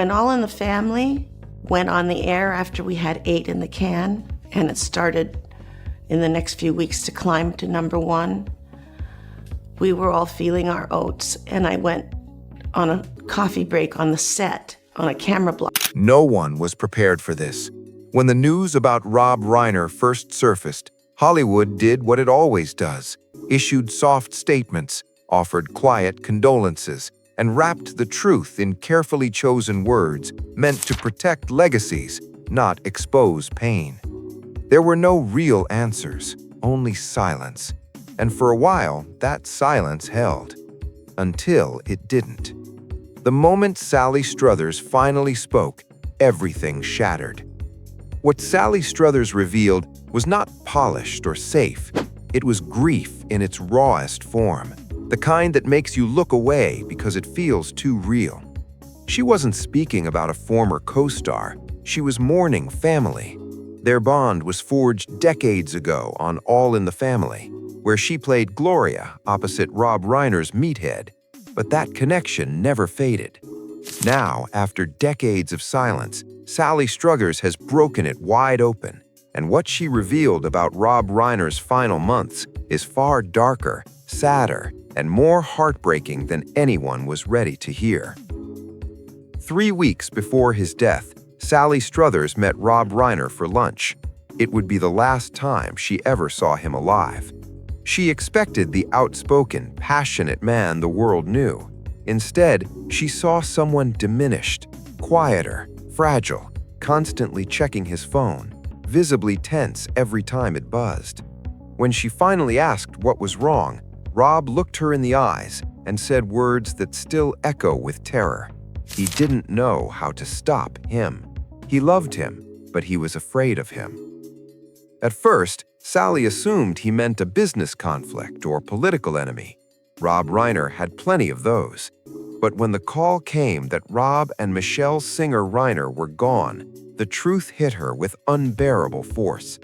And All in the Family went on the air after we had 8 in the can, and it started in the next few weeks to climb to #1. We were all feeling our oats, and I went on a coffee break on the set on a camera block. No one was prepared for this. When the news about Rob Reiner first surfaced, Hollywood did what it always does, issued soft statements, offered quiet condolences, and wrapped the truth in carefully chosen words meant to protect legacies, not expose pain. There were no real answers, only silence. And for a while, that silence held. Until it didn't. The moment Sally Struthers finally spoke, everything shattered. What Sally Struthers revealed was not polished or safe. It was grief in its rawest form, the kind that makes you look away because it feels too real. She wasn't speaking about a former co-star. She was mourning family. Their bond was forged decades ago on All in the Family, where she played Gloria opposite Rob Reiner's meathead, but that connection never faded. Now, after decades of silence, Sally Struthers has broken it wide open, and what she revealed about Rob Reiner's final months is far darker, sadder, and more heartbreaking than anyone was ready to hear. 3 weeks before his death, Sally Struthers met Rob Reiner for lunch. It would be the last time she ever saw him alive. She expected the outspoken, passionate man the world knew. Instead, she saw someone diminished, quieter, fragile, constantly checking his phone, visibly tense every time it buzzed. When she finally asked what was wrong, Rob looked her in the eyes and said words that still echo with terror. He didn't know how to stop him. He loved him, but he was afraid of him. At first, Sally assumed he meant a business conflict or political enemy. Rob Reiner had plenty of those. But when the call came that Rob and Michelle Singer Reiner were gone, the truth hit her with unbearable force.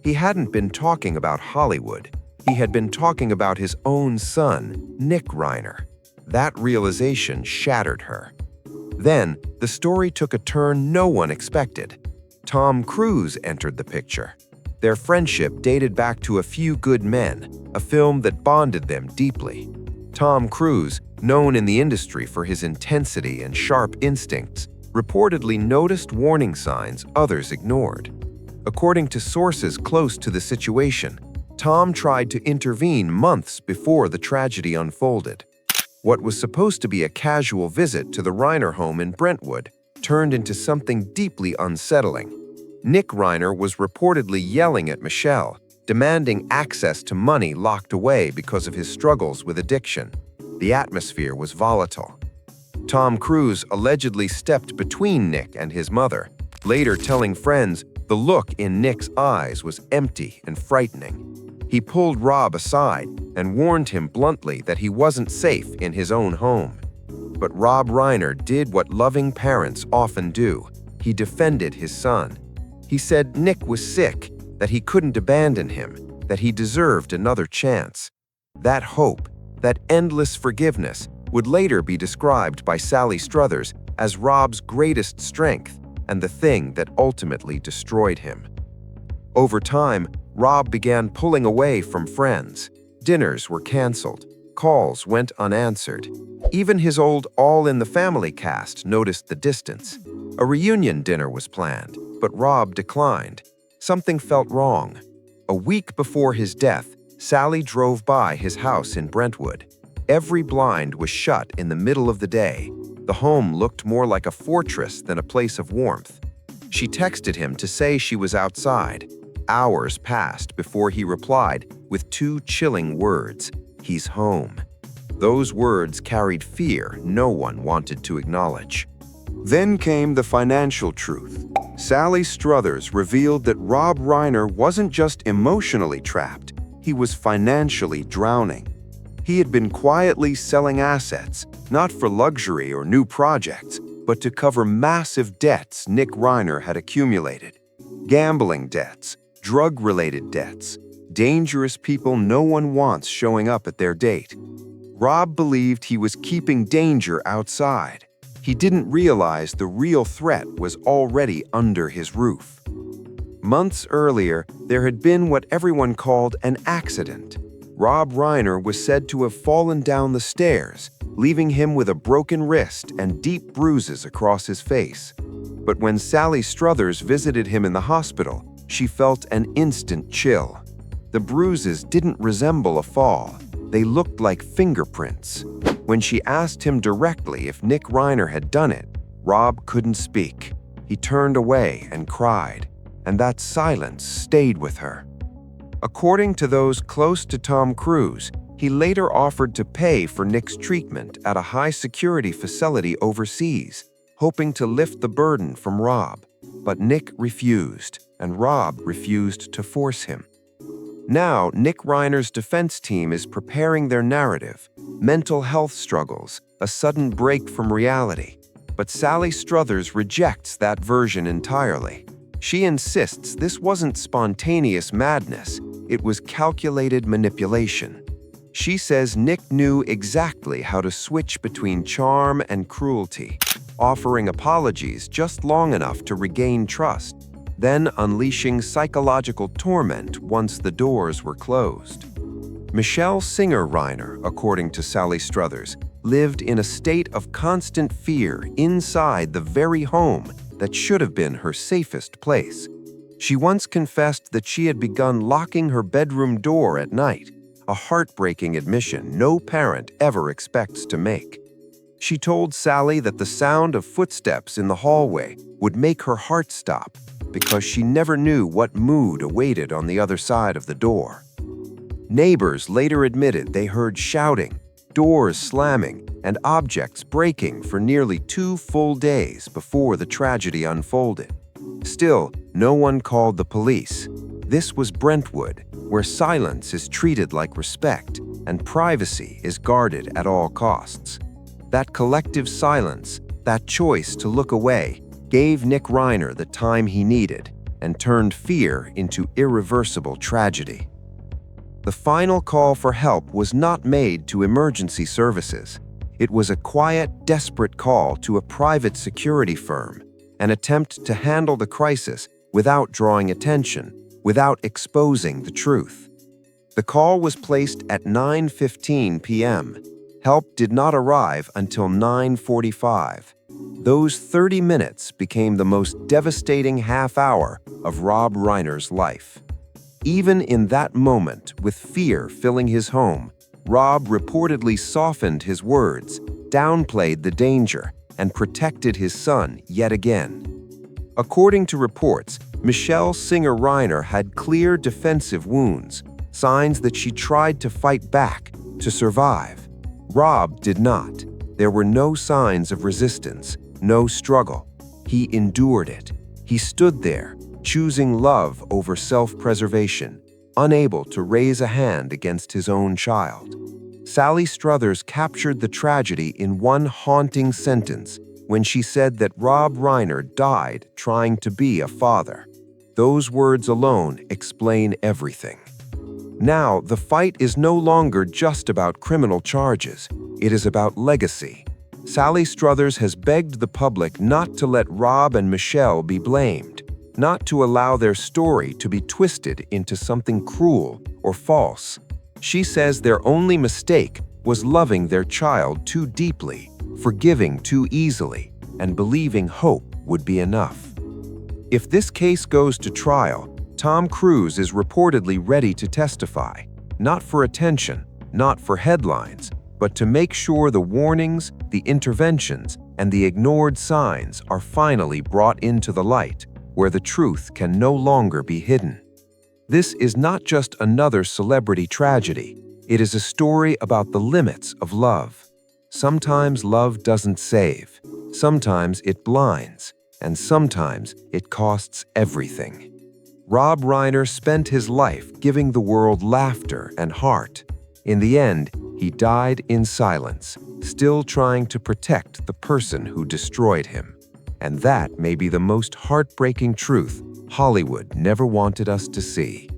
He hadn't been talking about Hollywood. He had been talking about his own son, Nick Reiner. That realization shattered her. Then, the story took a turn no one expected. Tom Cruise entered the picture. Their friendship dated back to A Few Good Men, a film that bonded them deeply. Tom Cruise, known in the industry for his intensity and sharp instincts, reportedly noticed warning signs others ignored. According to sources close to the situation, Tom tried to intervene months before the tragedy unfolded. What was supposed to be a casual visit to the Reiner home in Brentwood turned into something deeply unsettling. Nick Reiner was reportedly yelling at Michelle, demanding access to money locked away because of his struggles with addiction. The atmosphere was volatile. Tom Cruise allegedly stepped between Nick and his mother, later telling friends the look in Nick's eyes was empty and frightening. He pulled Rob aside and warned him bluntly that he wasn't safe in his own home. But Rob Reiner did what loving parents often do. He defended his son. He said Nick was sick, that he couldn't abandon him, that he deserved another chance. That hope, that endless forgiveness, would later be described by Sally Struthers as Rob's greatest strength and the thing that ultimately destroyed him. Over time, Rob began pulling away from friends. Dinners were canceled. Calls went unanswered. Even his old All in the Family cast noticed the distance. A reunion dinner was planned, but Rob declined. Something felt wrong. A week before his death, Sally drove by his house in Brentwood. Every blind was shut in the middle of the day. The home looked more like a fortress than a place of warmth. She texted him to say she was outside. Hours passed before he replied with 2 chilling words: "He's home." Those words carried fear no one wanted to acknowledge. Then came the financial truth. Sally Struthers revealed that Rob Reiner wasn't just emotionally trapped, he was financially drowning. He had been quietly selling assets, not for luxury or new projects, but to cover massive debts Nick Reiner had accumulated. Gambling debts, drug-related debts, dangerous people no one wants showing up at their date. Rob believed he was keeping danger outside. He didn't realize the real threat was already under his roof. Months earlier, there had been what everyone called an accident. Rob Reiner was said to have fallen down the stairs, leaving him with a broken wrist and deep bruises across his face. But when Sally Struthers visited him in the hospital, she felt an instant chill. The bruises didn't resemble a fall. They looked like fingerprints. When she asked him directly if Nick Reiner had done it, Rob couldn't speak. He turned away and cried, and that silence stayed with her. According to those close to Tom Cruise, he later offered to pay for Nick's treatment at a high-security facility overseas, hoping to lift the burden from Rob. But Nick refused, and Rob refused to force him. Now, Nick Reiner's defense team is preparing their narrative: mental health struggles, a sudden break from reality. But Sally Struthers rejects that version entirely. She insists this wasn't spontaneous madness, it was calculated manipulation. She says Nick knew exactly how to switch between charm and cruelty, offering apologies just long enough to regain trust, then unleashing psychological torment once the doors were closed. Michelle Singer Reiner, according to Sally Struthers, lived in a state of constant fear inside the very home that should have been her safest place. She once confessed that she had begun locking her bedroom door at night, a heartbreaking admission no parent ever expects to make. She told Sally that the sound of footsteps in the hallway would make her heart stop because she never knew what mood awaited on the other side of the door. Neighbors later admitted they heard shouting, doors slamming, and objects breaking for nearly 2 full days before the tragedy unfolded. Still, no one called the police. This was Brentwood, where silence is treated like respect and privacy is guarded at all costs. That collective silence, that choice to look away, gave Nick Reiner the time he needed and turned fear into irreversible tragedy. The final call for help was not made to emergency services. It was a quiet, desperate call to a private security firm, an attempt to handle the crisis without drawing attention, without exposing the truth. The call was placed at 9:15 p.m. Help did not arrive until 9:45. Those 30 minutes became the most devastating half-hour of Rob Reiner's life. Even in that moment, with fear filling his home, Rob reportedly softened his words, downplayed the danger, and protected his son yet again. According to reports, Michelle Singer Reiner had clear defensive wounds, signs that she tried to fight back, to survive. Rob did not. There were no signs of resistance, no struggle. He endured it. He stood there, choosing love over self-preservation, unable to raise a hand against his own child. Sally Struthers captured the tragedy in one haunting sentence when she said that Rob Reiner died trying to be a father. Those words alone explain everything. Now, the fight is no longer just about criminal charges. It is about legacy. Sally Struthers has begged the public not to let Rob and Michelle be blamed, not to allow their story to be twisted into something cruel or false. She says their only mistake was loving their child too deeply, forgiving too easily, and believing hope would be enough. If this case goes to trial, Tom Cruise is reportedly ready to testify, not for attention, not for headlines, but to make sure the warnings, the interventions, and the ignored signs are finally brought into the light, where the truth can no longer be hidden. This is not just another celebrity tragedy. It is a story about the limits of love. Sometimes love doesn't save. Sometimes it blinds. And sometimes it costs everything. Rob Reiner spent his life giving the world laughter and heart. In the end, he died in silence, still trying to protect the person who destroyed him. And that may be the most heartbreaking truth Hollywood never wanted us to see.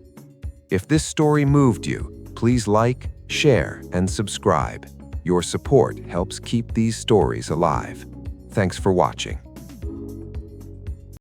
If this story moved you, please like, share, and subscribe. Your support helps keep these stories alive. Thanks for watching.